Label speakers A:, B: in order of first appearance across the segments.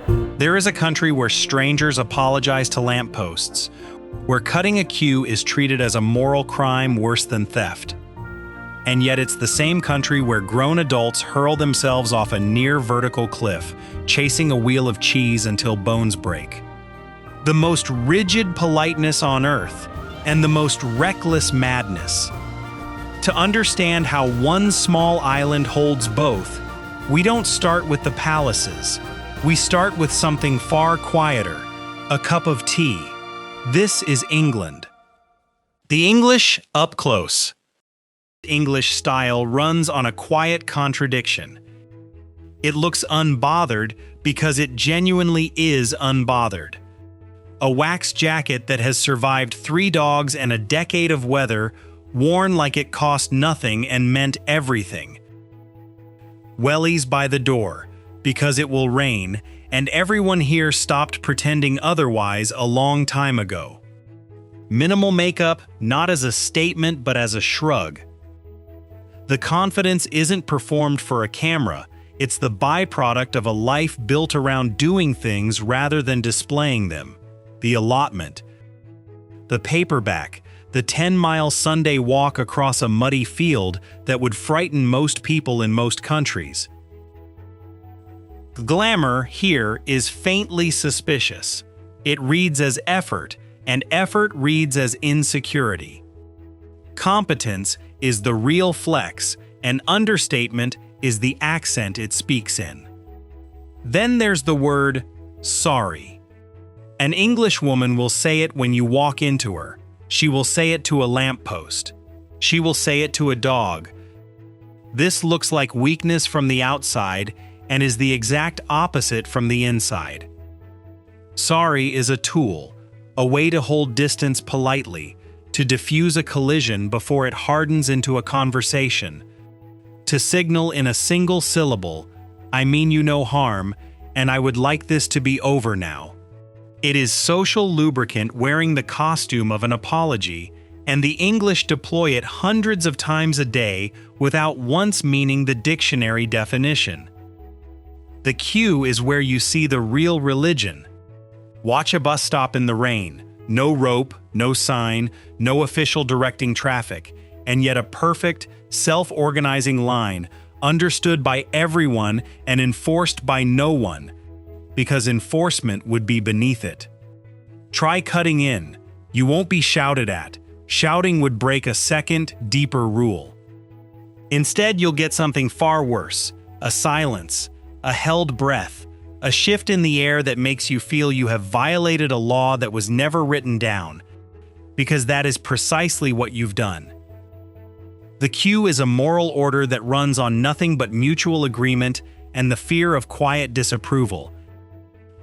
A: There is a country where strangers apologize to lampposts, where cutting a queue is treated as a moral crime worse than theft. And yet it's the same country where grown adults hurl themselves off a near-vertical cliff, chasing a wheel of cheese until bones break. The most rigid politeness on earth, and the most reckless madness. To understand how one small island holds both, we don't start with the palaces. We start with something far quieter, a cup of tea. This is England. The English up close. English style runs on a quiet contradiction. It looks unbothered because it genuinely is unbothered. A wax jacket that has survived 3 dogs and a decade of weather, worn like it cost nothing and meant everything. Wellies by the door, because it will rain, and everyone here stopped pretending otherwise a long time ago. Minimal makeup, not as a statement but as a shrug. The confidence isn't performed for a camera, it's the byproduct of a life built around doing things rather than displaying them. The allotment. The paperback, the 10-mile Sunday walk across a muddy field that would frighten most people in most countries. Glamour here is faintly suspicious. It reads as effort, and effort reads as insecurity. Competence is the real flex, and understatement is the accent it speaks in. Then there's the word sorry. An English woman will say it when you walk into her. She will say it to a lamppost. She will say it to a dog. This looks like weakness from the outside and is the exact opposite from the inside. Sorry is a tool, a way to hold distance politely, to diffuse a collision before it hardens into a conversation, to signal in a single syllable, I mean you no harm, and I would like this to be over now. It is social lubricant wearing the costume of an apology, and the English deploy it hundreds of times a day without once meaning the dictionary definition. The queue is where you see the real religion. Watch a bus stop in the rain. No rope, no sign, no official directing traffic, and yet a perfect, self-organizing line, understood by everyone and enforced by no one, because enforcement would be beneath it. Try cutting in. You won't be shouted at. Shouting would break a second, deeper rule. Instead, you'll get something far worse, a silence, a held breath, a shift in the air that makes you feel you have violated a law that was never written down, because that is precisely what you've done. The queue is a moral order that runs on nothing but mutual agreement and the fear of quiet disapproval.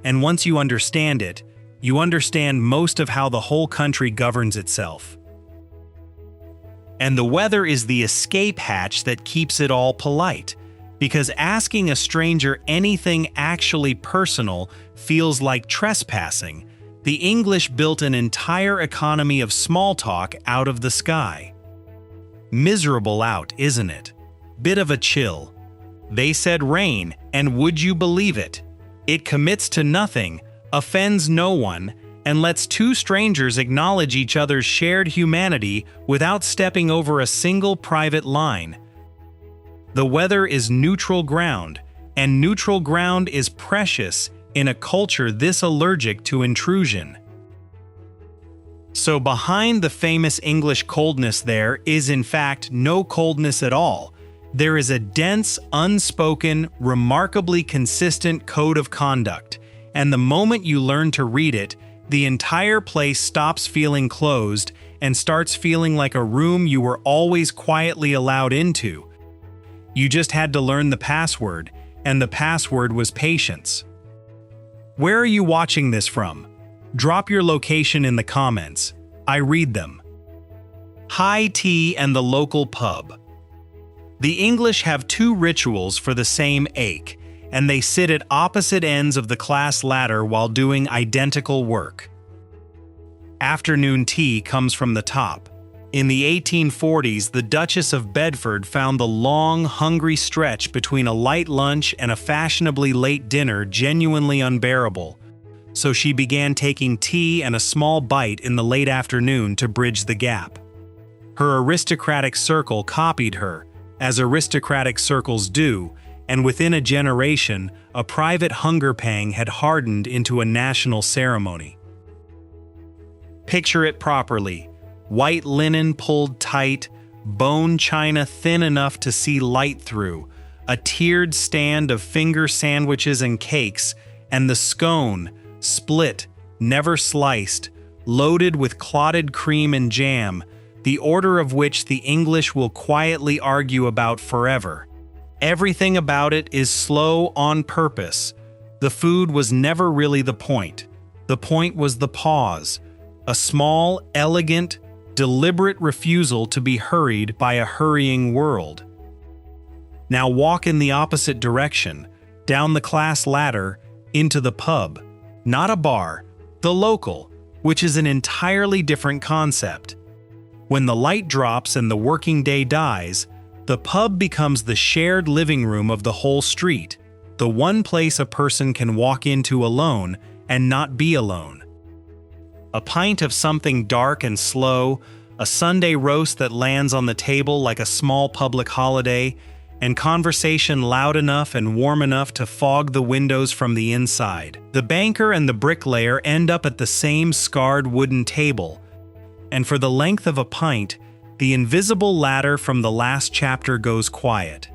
A: And once you understand it, you understand most of how the whole country governs itself. And the weather is the escape hatch that keeps it all polite, because asking a stranger anything actually personal feels like trespassing. The English built an entire economy of small talk out of the sky. Miserable out, isn't it? Bit of a chill. They said rain, and would you believe it? It commits to nothing, offends no one, and lets 2 strangers acknowledge each other's shared humanity without stepping over a single private line. The weather is neutral ground, and neutral ground is precious in a culture this allergic to intrusion. So behind the famous English coldness there is in fact no coldness at all. There is a dense, unspoken, remarkably consistent code of conduct, and the moment you learn to read it, the entire place stops feeling closed and starts feeling like a room you were always quietly allowed into. You just had to learn the password, and the password was patience. Where are you watching this from? Drop your location in the comments. I read them. High tea and the local pub. The English have 2 rituals for the same ache, and they sit at opposite ends of the class ladder while doing identical work. Afternoon tea comes from the top. In the 1840s, the Duchess of Bedford found the long, hungry stretch between a light lunch and a fashionably late dinner genuinely unbearable, so she began taking tea and a small bite in the late afternoon to bridge the gap. Her aristocratic circle copied her, as aristocratic circles do, and within a generation, a private hunger pang had hardened into a national ceremony. Picture it properly. White linen pulled tight, bone china thin enough to see light through, a tiered stand of finger sandwiches and cakes, and the scone, split, never sliced, loaded with clotted cream and jam, the order of which the English will quietly argue about forever. Everything about it is slow on purpose. The food was never really the point. The point was the pause, a small, elegant, deliberate refusal to be hurried by a hurrying world. Now walk in the opposite direction, down the class ladder, into the pub. Not a bar, the local, which is an entirely different concept. When the light drops and the working day dies, the pub becomes the shared living room of the whole street, the one place a person can walk into alone and not be alone. A pint of something dark and slow, a Sunday roast that lands on the table like a small public holiday, and conversation loud enough and warm enough to fog the windows from the inside. The banker and the bricklayer end up at the same scarred wooden table, and for the length of a pint, the invisible ladder from the last chapter goes quiet.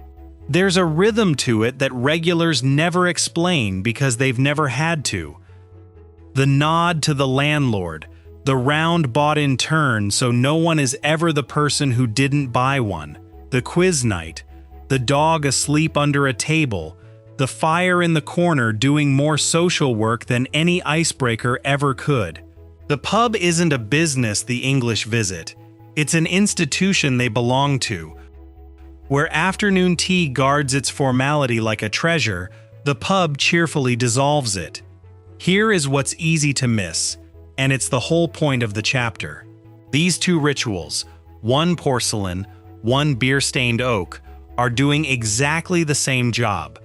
A: There's a rhythm to it that regulars never explain because they've never had to. The nod to the landlord, the round bought in turn so no one is ever the person who didn't buy one, the quiz night, the dog asleep under a table, the fire in the corner doing more social work than any icebreaker ever could. The pub isn't a business the English visit, it's an institution they belong to. Where afternoon tea guards its formality like a treasure, the pub cheerfully dissolves it. Here is what's easy to miss, and it's the whole point of the chapter. These two rituals, one porcelain, one beer-stained oak, are doing exactly the same job.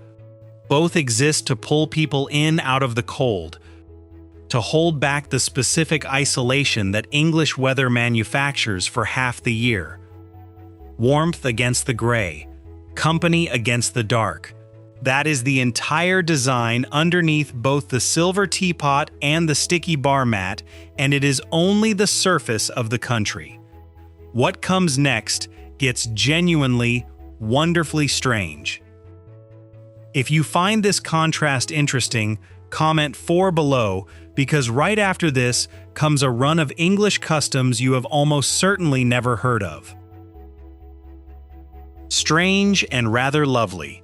A: Both exist to pull people in out of the cold, to hold back the specific isolation that English weather manufactures for half the year. Warmth against the gray, company against the dark. That is the entire design underneath both the silver teapot and the sticky bar mat, and it is only the surface of the country. What comes next gets genuinely, wonderfully strange. If you find this contrast interesting, comment 4 below, because right after this comes a run of English customs you have almost certainly never heard of. Strange and rather lovely.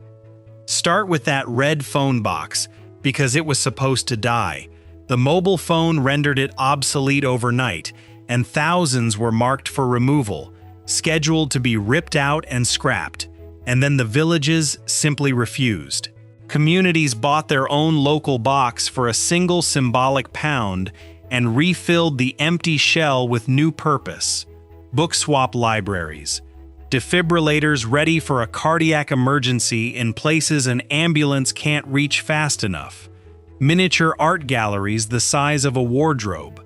A: Start with that red phone box, because it was supposed to die. The mobile phone rendered it obsolete overnight, and thousands were marked for removal, scheduled to be ripped out and scrapped, and then the villages simply refused. Communities bought their own local box for a single symbolic pound and refilled the empty shell with new purpose. Book swap libraries. Defibrillators ready for a cardiac emergency in places an ambulance can't reach fast enough. Miniature art galleries the size of a wardrobe.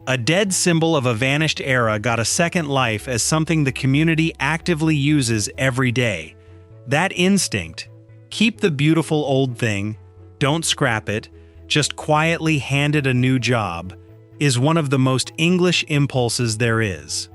A: A dead symbol of a vanished era got a second life as something the community actively uses every day. That instinct, keep the beautiful old thing, don't scrap it, just quietly hand it a new job, is one of the most English impulses there is.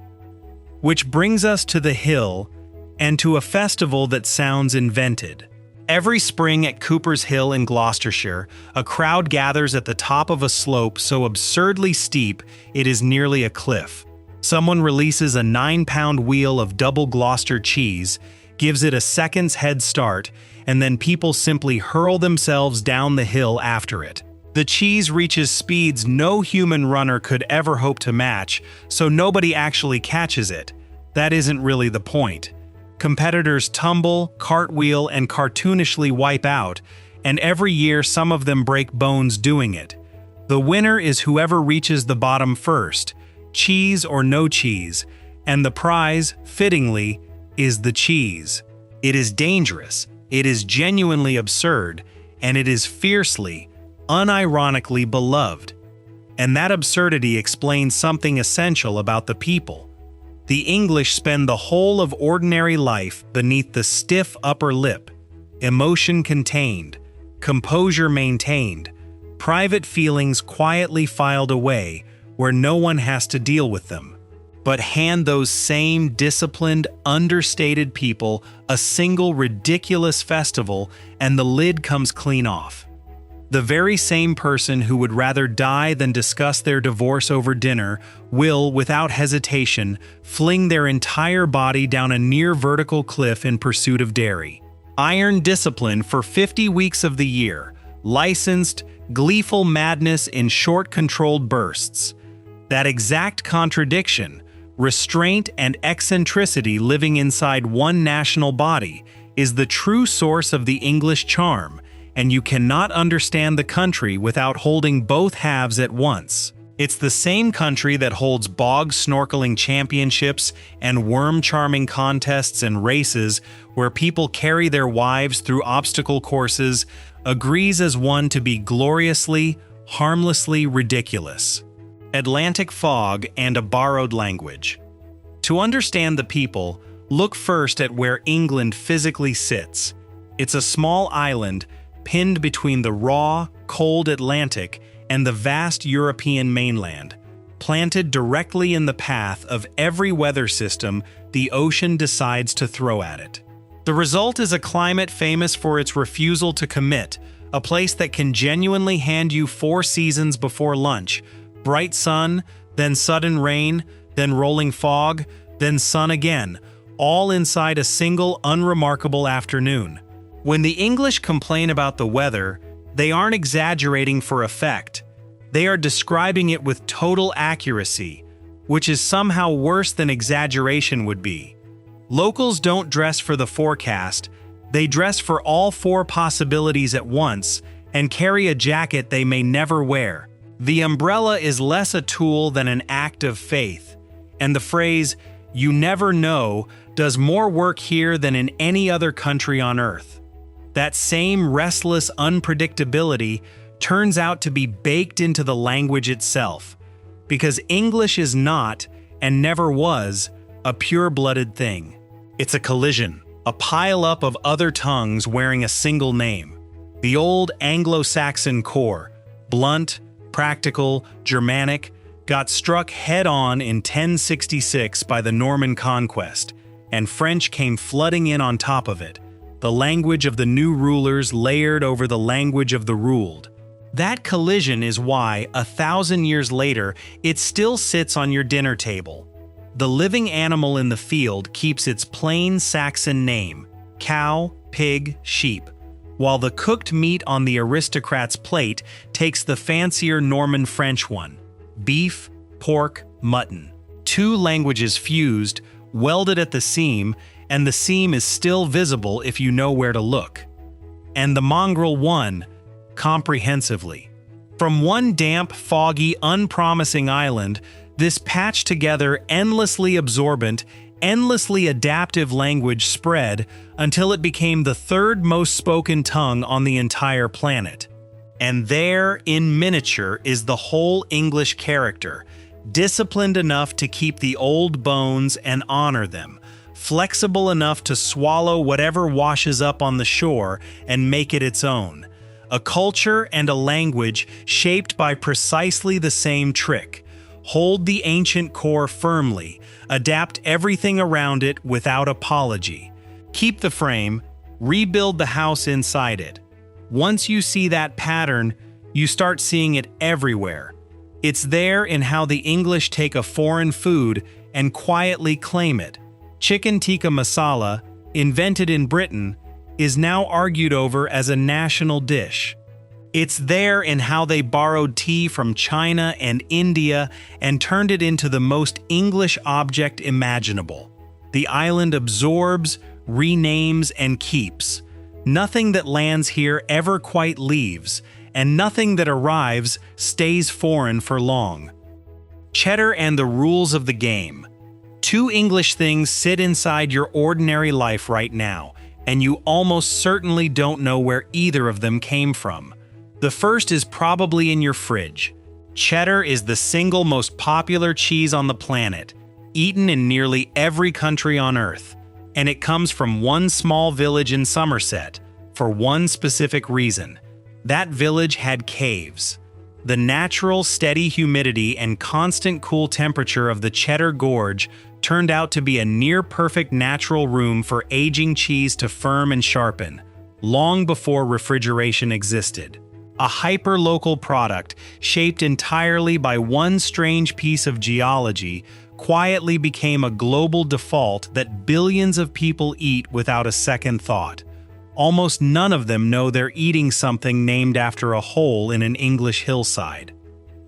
A: Which brings us to the hill and to a festival that sounds invented. Every spring at Cooper's Hill in Gloucestershire, a crowd gathers at the top of a slope so absurdly steep it is nearly a cliff. Someone releases a 9-pound wheel of double Gloucester cheese, gives it a second's head start, and then people simply hurl themselves down the hill after it. The cheese reaches speeds no human runner could ever hope to match, so nobody actually catches it. That isn't really the point. Competitors tumble, cartwheel, and cartoonishly wipe out, and every year some of them break bones doing it. The winner is whoever reaches the bottom first, cheese or no cheese, And the prize, fittingly, is the cheese. It is dangerous, it is genuinely absurd, and it is fiercely, unironically beloved. And that absurdity explains something essential about the people. The English spend the whole of ordinary life beneath the stiff upper lip, emotion contained, composure maintained, private feelings quietly filed away where no one has to deal with them. But hand those same disciplined, understated people a single ridiculous festival and the lid comes clean off. The very same person who would rather die than discuss their divorce over dinner will, without hesitation, fling their entire body down a near vertical cliff in pursuit of dairy. Iron discipline for 50 weeks of the year, licensed, gleeful madness in short controlled bursts. That exact contradiction, restraint and eccentricity living inside one national body, is the true source of the English charm, and you cannot understand the country without holding both halves at once. It's the same country that holds bog snorkeling championships and worm charming contests and races where people carry their wives through obstacle courses, agrees as one to be gloriously, harmlessly ridiculous. Atlantic fog and a borrowed language. To understand the people, look first at where England physically sits. It's a small island pinned between the raw, cold Atlantic and the vast European mainland, planted directly in the path of every weather system the ocean decides to throw at it. The result is a climate famous for its refusal to commit, a place that can genuinely hand you 4 seasons before lunch: bright sun, then sudden rain, then rolling fog, then sun again, all inside a single unremarkable afternoon. When the English complain about the weather, they aren't exaggerating for effect. They are describing it with total accuracy, which is somehow worse than exaggeration would be. Locals don't dress for the forecast, they dress for all 4 possibilities at once and carry a jacket they may never wear. The umbrella is less a tool than an act of faith, and the phrase, "you never know," does more work here than in any other country on earth. That same restless unpredictability turns out to be baked into the language itself, because English is not, and never was, a pure-blooded thing. It's a collision, a pile-up of other tongues wearing a single name. The old Anglo-Saxon core, blunt, practical, Germanic, got struck head-on in 1066 by the Norman conquest, and French came flooding in on top of it, the language of the new rulers layered over the language of the ruled. That collision is why, 1,000 years later, it still sits on your dinner table. The living animal in the field keeps its plain Saxon name, cow, pig, sheep, while the cooked meat on the aristocrat's plate takes the fancier Norman French one, beef, pork, mutton. 2 languages fused, welded at the seam, and the seam is still visible if you know where to look. And the mongrel won, comprehensively. From one damp, foggy, unpromising island, this patched together, endlessly absorbent, endlessly adaptive language spread until it became the 3rd most spoken tongue on the entire planet. And there, in miniature, is the whole English character, disciplined enough to keep the old bones and honor them, flexible enough to swallow whatever washes up on the shore and make it its own. A culture and a language shaped by precisely the same trick. Hold the ancient core firmly, adapt everything around it without apology. Keep the frame, rebuild the house inside it. Once you see that pattern, you start seeing it everywhere. It's there in how the English take a foreign food and quietly claim it. Chicken tikka masala, invented in Britain, is now argued over as a national dish. It's there in how they borrowed tea from China and India and turned it into the most English object imaginable. The island absorbs, renames, and keeps. Nothing that lands here ever quite leaves, and nothing that arrives stays foreign for long. Cheddar and the rules of the game. Two English things sit inside your ordinary life right now, and you almost certainly don't know where either of them came from. The first is probably in your fridge. Cheddar is the single most popular cheese on the planet, eaten in nearly every country on Earth, and it comes from one small village in Somerset, for one specific reason. That village had caves. The natural, steady humidity and constant cool temperature of the Cheddar Gorge turned out to be a near-perfect natural room for aging cheese to firm and sharpen, long before refrigeration existed. A hyper-local product, shaped entirely by one strange piece of geology, quietly became a global default that billions of people eat without a second thought. Almost none of them know they're eating something named after a hole in an English hillside.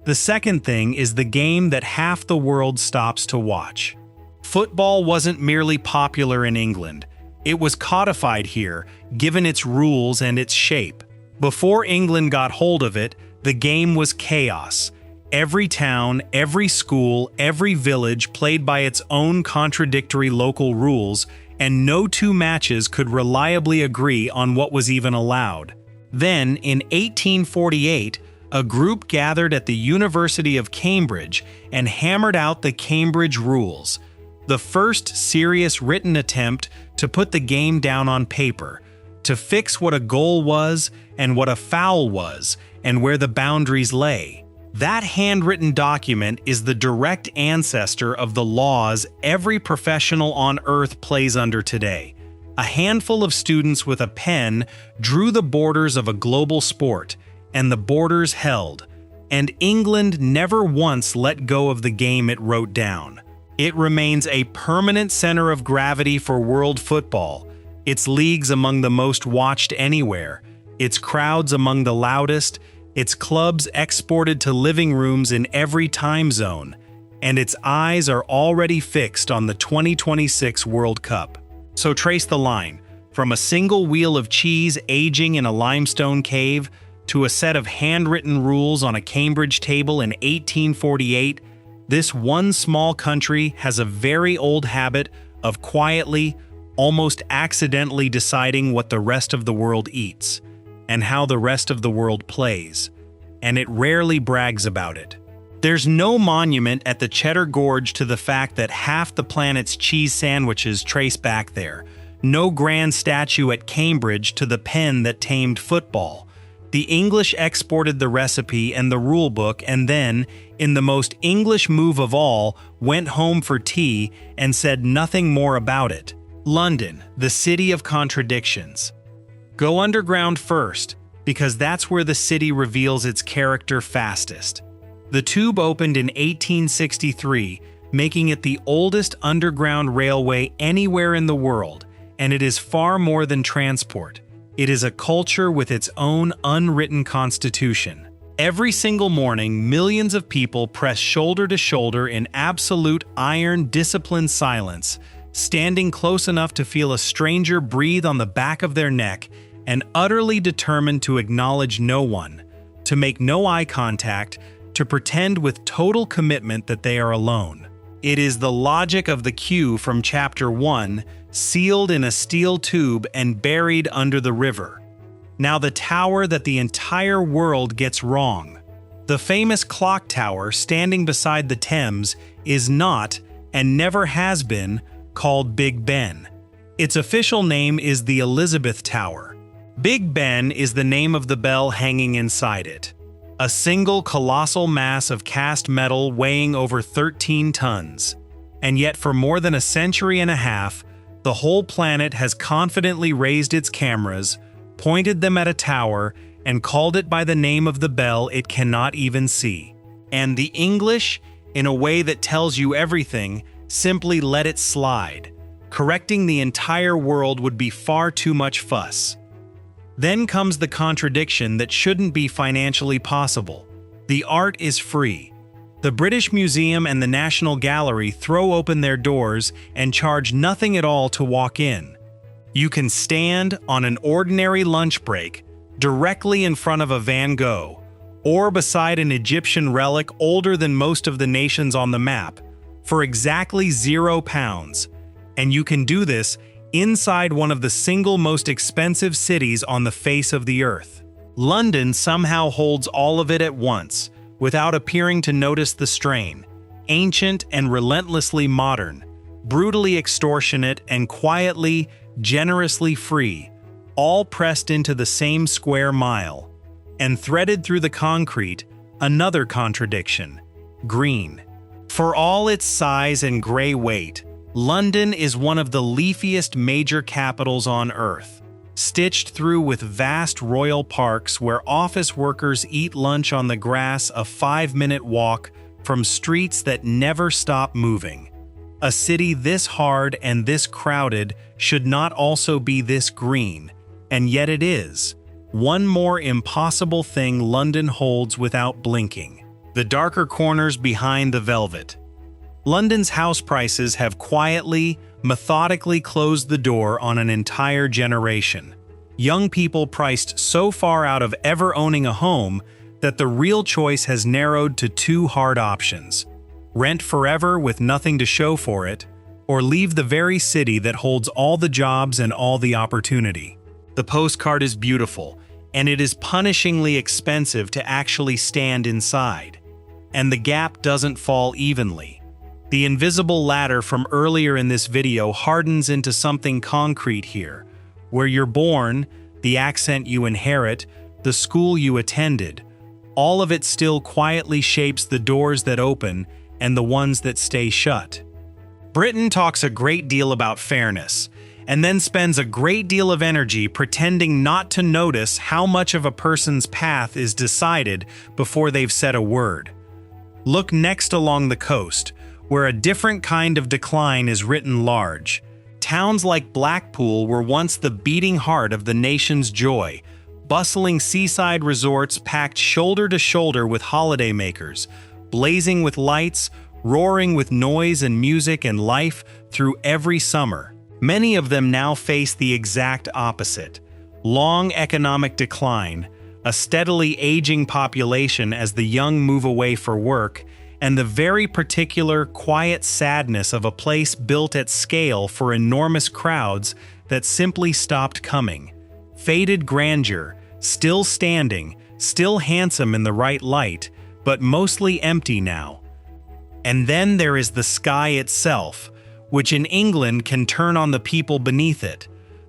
A: The second thing is the game that half the world stops to watch. Football wasn't merely popular in England. It was codified here, given its rules and its shape. Before England got hold of it, the game was chaos. Every town, every school, every village played by its own contradictory local rules, and no two matches could reliably agree on what was even allowed. Then, in 1848, a group gathered at the University of Cambridge and hammered out the Cambridge Rules, the first serious written attempt to put the game down on paper, to fix what a goal was and what a foul was, and where the boundaries lay. That handwritten document is the direct ancestor of the laws every professional on Earth plays under today. A handful of students with a pen drew the borders of a global sport, and the borders held. And England never once let go of the game it wrote down. It remains a permanent center of gravity for world football, its leagues among the most watched anywhere, its crowds among the loudest, its clubs exported to living rooms in every time zone, and its eyes are already fixed on the 2026 World Cup. So trace the line, from a single wheel of cheese aging in a limestone cave to a set of handwritten rules on a Cambridge table in 1848, this one small country has a very old habit of quietly, almost accidentally deciding what the rest of the world eats, and how the rest of the world plays, and it rarely brags about it. There's no monument at the Cheddar Gorge to the fact that half the planet's cheese sandwiches trace back there, no grand statue at Cambridge to the pen that tamed football. The English exported the recipe and the rulebook and then, in the most English move of all, went home for tea and said nothing more about it. London, the city of contradictions. Go underground first, because that's where the city reveals its character fastest. The tube opened in 1863, making it the oldest underground railway anywhere in the world, and it is far more than transport. It is a culture with its own unwritten constitution. Every single morning, millions of people press shoulder to shoulder in absolute iron disciplined silence, standing close enough to feel a stranger breathe on the back of their neck, and utterly determined to acknowledge no one, to make no eye contact, to pretend with total commitment that they are alone. It is the logic of the queue from Chapter 1, sealed in a steel tube and buried under the river. Now the tower that the entire world gets wrong. The famous clock tower standing beside the Thames is not, and never has been, called Big Ben. Its official name is the Elizabeth Tower. Big Ben is the name of the bell hanging inside it. A single colossal mass of cast metal weighing over 13 tons. And yet for more than a century and a half, the whole planet has confidently raised its cameras, pointed them at a tower, and called it by the name of the bell it cannot even see. And the English, in a way that tells you everything, simply let it slide. Correcting the entire world would be far too much fuss. Then comes the contradiction that shouldn't be financially possible. The art is free. The British Museum and the National Gallery throw open their doors and charge nothing at all to walk in. You can stand on an ordinary lunch break directly in front of a Van Gogh, or beside an Egyptian relic older than most of the nations on the map, for exactly £0. And you can do this inside one of the single most expensive cities on the face of the earth. London somehow holds all of it at once, without appearing to notice the strain. Ancient and relentlessly modern, brutally extortionate and quietly, generously free, all pressed into the same square mile. And threaded through the concrete, another contradiction: green. For all its size and gray weight, London is one of the leafiest major capitals on Earth, stitched through with vast royal parks where office workers eat lunch on the grass, a 5-minute walk from streets that never stop moving. A city this hard and this crowded should not also be this green, and yet it is. One more impossible thing London holds without blinking: the darker corners behind the velvet. London's house prices have quietly, methodically closed the door on an entire generation. Young people priced so far out of ever owning a home that the real choice has narrowed to two hard options: rent forever with nothing to show for it, or leave the very city that holds all the jobs and all the opportunity. The postcard is beautiful, and it is punishingly expensive to actually stand inside. And the gap doesn't fall evenly. The invisible ladder from earlier in this video hardens into something concrete here. Where you're born, the accent you inherit, the school you attended, all of it still quietly shapes the doors that open and the ones that stay shut. Britain talks a great deal about fairness, and then spends a great deal of energy pretending not to notice how much of a person's path is decided before they've said a word. Look next along the coast, where a different kind of decline is written large. Towns like Blackpool were once the beating heart of the nation's joy, bustling seaside resorts packed shoulder to shoulder with holidaymakers, blazing with lights, roaring with noise and music and life through every summer. Many of them now face the exact opposite: long economic decline, a steadily aging population as the young move away for work, and the very particular quiet sadness of a place built at scale for enormous crowds that simply stopped coming. Faded grandeur, still standing, still handsome in the right light, but mostly empty now. And then there is the sky itself, which in England can turn on the people beneath it.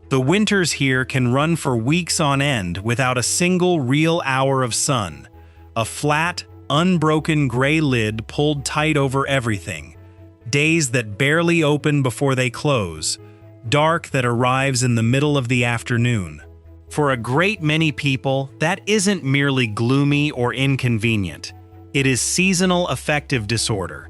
A: The winters here can run for weeks on end without a single real hour of sun. A flat, unbroken gray lid pulled tight over everything. Days that barely open before they close. Dark that arrives in the middle of the afternoon. For a great many people, that isn't merely gloomy or inconvenient. It is seasonal affective disorder.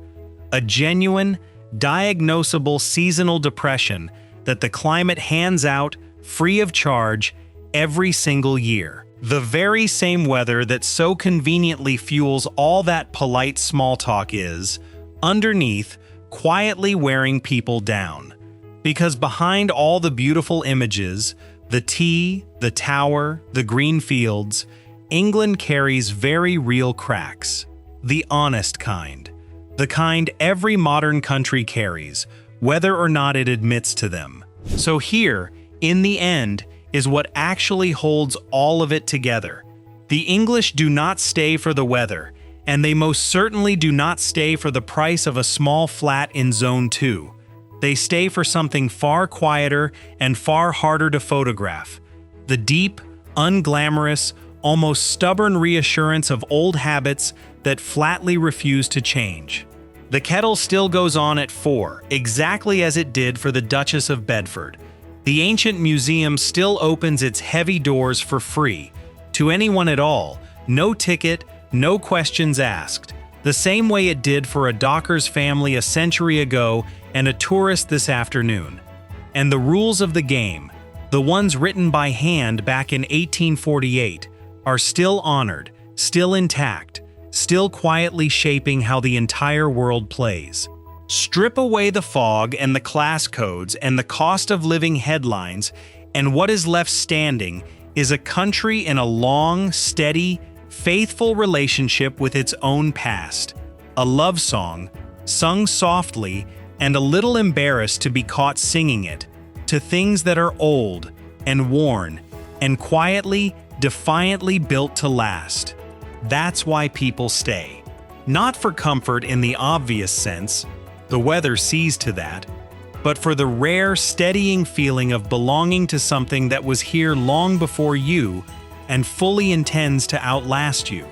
A: A genuine, diagnosable seasonal depression that the climate hands out, free of charge, every single year. The very same weather that so conveniently fuels all that polite small talk is, underneath, quietly wearing people down. Because behind all the beautiful images, the tea, the tower, the green fields, England carries very real cracks. The honest kind. The kind every modern country carries, whether or not it admits to them. So here, in the end, is what actually holds all of it together. The English do not stay for the weather, and they most certainly do not stay for the price of a small flat in Zone 2. They stay for something far quieter and far harder to photograph. The deep, unglamorous, almost stubborn reassurance of old habits that flatly refuse to change. The kettle still goes on at 4, exactly as it did for the Duchess of Bedford. The ancient museum still opens its heavy doors for free, to anyone at all, no ticket, no questions asked, the same way it did for a docker's family a century ago and a tourist this afternoon. And the rules of the game, the ones written by hand back in 1848, are still honored, still intact, still quietly shaping how the entire world plays. Strip away the fog and the class codes and the cost of living headlines, and what is left standing is a country in a long, steady, faithful relationship with its own past. A love song, sung softly and a little embarrassed to be caught singing it, to things that are old and worn and quietly, defiantly built to last. That's why people stay. Not for comfort in the obvious sense, the weather sees to that, but for the rare, steadying feeling of belonging to something that was here long before you and fully intends to outlast you.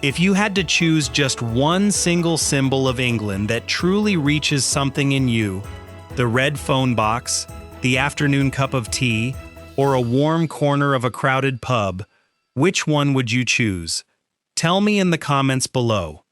A: If you had to choose just one single symbol of England that truly reaches something in you, the red phone box, the afternoon cup of tea, or a warm corner of a crowded pub, which one would you choose? Tell me in the comments below.